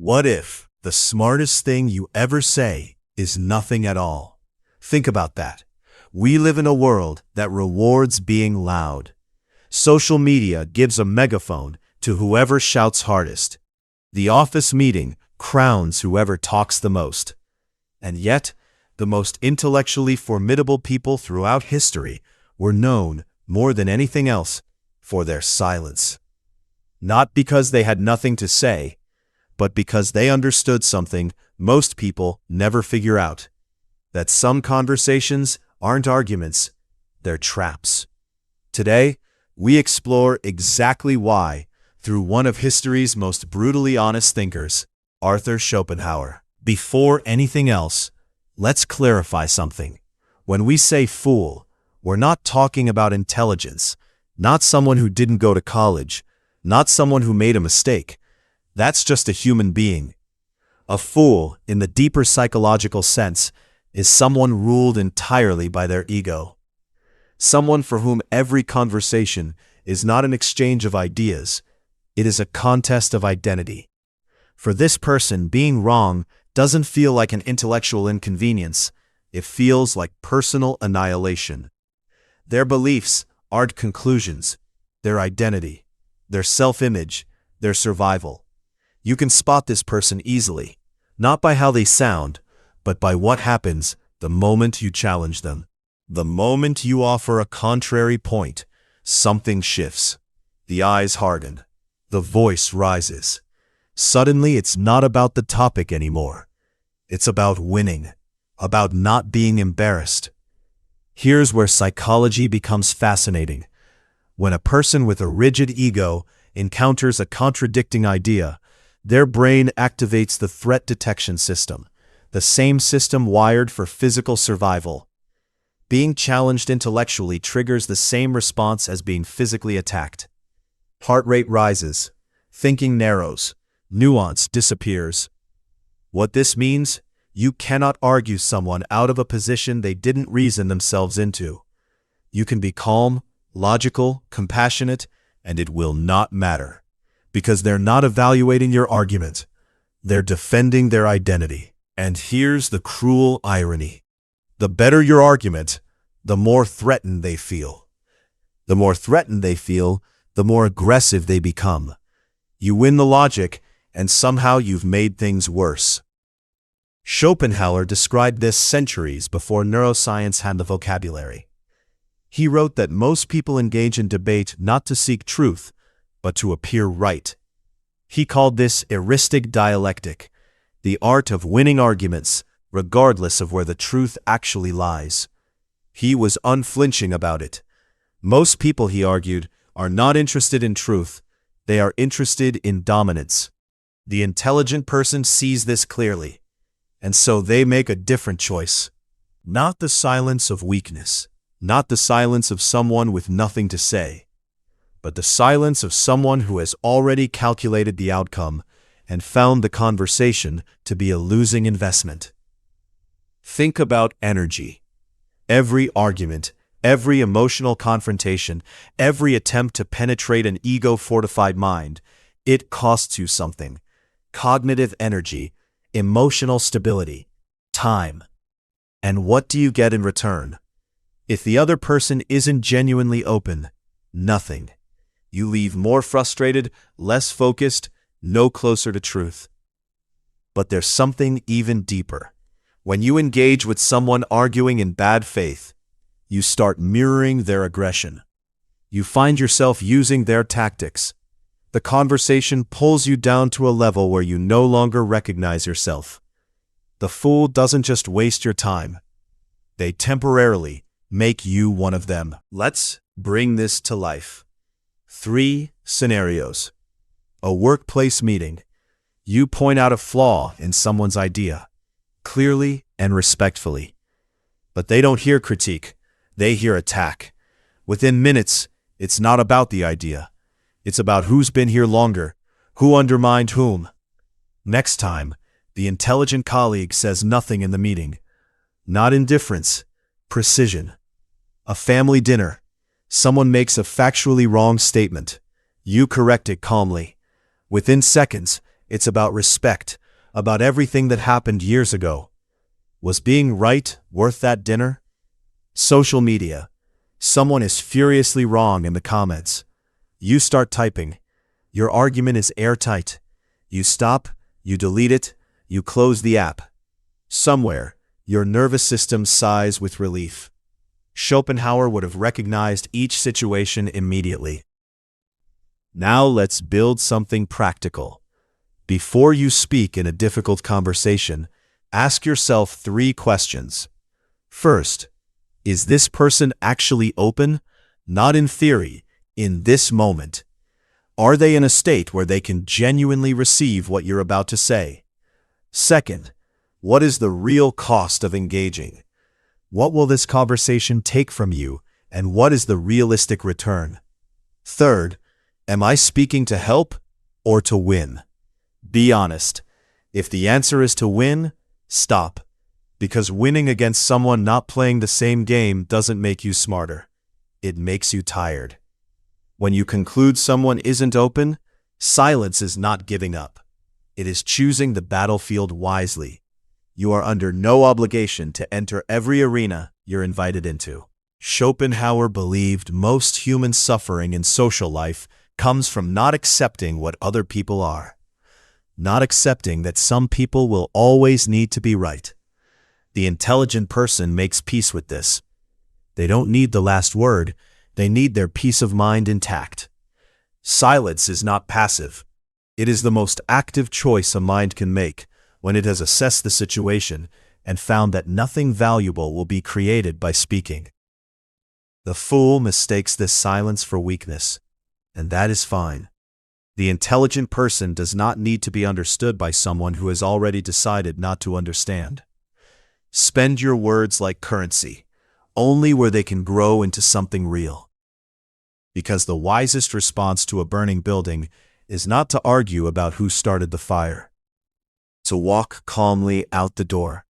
What if the smartest thing you ever say is nothing at all? Think about that. We live in a world that rewards being loud. Social media gives a megaphone to whoever shouts hardest. The office meeting crowns whoever talks the most. And yet, the most intellectually formidable people throughout history were known, more than anything else, for their silence. Not because they had nothing to say, but because they understood something most people never figure out: that some conversations aren't arguments, they're traps. Today, we explore exactly why through one of history's most brutally honest thinkers, Arthur Schopenhauer. Before anything else, let's clarify something. When we say fool, we're not talking about intelligence, not someone who didn't go to college, not someone who made a mistake. That's just a human being. A fool, in the deeper psychological sense, is someone ruled entirely by their ego. Someone for whom every conversation is not an exchange of ideas, it is a contest of identity. For this person, being wrong doesn't feel like an intellectual inconvenience, it feels like personal annihilation. Their beliefs aren't conclusions, their identity, their self-image, their survival. You can spot this person easily, not by how they sound, but by what happens the moment you challenge them. The moment you offer a contrary point, something shifts. The eyes harden. The voice rises. Suddenly, it's not about the topic anymore. It's about winning, about not being embarrassed. Here's where psychology becomes fascinating. When a person with a rigid ego encounters a contradicting idea, their brain activates the threat detection system, the same system wired for physical survival. Being challenged intellectually triggers the same response as being physically attacked. Heart rate rises, thinking narrows, nuance disappears. What this means? You cannot argue someone out of a position they didn't reason themselves into. You can be calm, logical, compassionate, and it will not matter. Because they're not evaluating your argument. They're defending their identity. And here's the cruel irony. The better your argument, the more threatened they feel. The more threatened they feel, the more aggressive they become. You win the logic, and somehow you've made things worse. Schopenhauer described this centuries before neuroscience had the vocabulary. He wrote that most people engage in debate not to seek truth, but to appear right. He called this heuristic dialectic, the art of winning arguments, regardless of where the truth actually lies. He was unflinching about it. Most people, he argued, are not interested in truth, they are interested in dominance. The intelligent person sees this clearly, and so they make a different choice. Not the silence of weakness, not the silence of someone with nothing to say, but the silence of someone who has already calculated the outcome and found the conversation to be a losing investment. Think about energy. Every argument, every emotional confrontation, every attempt to penetrate an ego-fortified mind, it costs you something. Cognitive energy, emotional stability, time. And what do you get in return? If the other person isn't genuinely open, nothing. You leave more frustrated, less focused, no closer to truth. But there's something even deeper. When you engage with someone arguing in bad faith, you start mirroring their aggression. You find yourself using their tactics. The conversation pulls you down to a level where you no longer recognize yourself. The fool doesn't just waste your time. They temporarily make you one of them. Let's bring this to life. 3 scenarios. A workplace meeting. You point out a flaw in someone's idea, clearly and respectfully. But they don't hear critique, they hear attack. Within minutes, it's not about the idea. It's about who's been here longer, who undermined whom. Next time, the intelligent colleague says nothing in the meeting. Not indifference, precision. A family dinner. Someone makes a factually wrong statement. You correct it calmly. Within seconds, It's about respect, about everything that happened years ago. Was being right worth that dinner? Social media. Someone is furiously wrong in the comments. You start typing. Your argument is airtight. You stop, you delete it, you close the app. Somewhere, your nervous system sighs with relief. Schopenhauer would have recognized each situation immediately. Now let's build something practical. Before you speak in a difficult conversation, ask yourself 3 questions. First, is this person actually open? Not in theory, in this moment. Are they in a state where they can genuinely receive what you're about to say? Second, what is the real cost of engaging? What will this conversation take from you, and what is the realistic return? Third, am I speaking to help or to win? Be honest. If the answer is to win, stop. Because winning against someone not playing the same game doesn't make you smarter. It makes you tired. When you conclude someone isn't open, silence is not giving up. It is choosing the battlefield wisely. You are under no obligation to enter every arena you're invited into. Schopenhauer believed most human suffering in social life comes from not accepting what other people are. Not accepting that some people will always need to be right. The intelligent person makes peace with this. They don't need the last word. They need their peace of mind intact. Silence is not passive. It is the most active choice a mind can make when it has assessed the situation and found that nothing valuable will be created by speaking. The fool mistakes this silence for weakness, and that is fine. The intelligent person does not need to be understood by someone who has already decided not to understand. Spend your words like currency, only where they can grow into something real. Because the wisest response to a burning building is not to argue about who started the fire. To walk calmly out the door.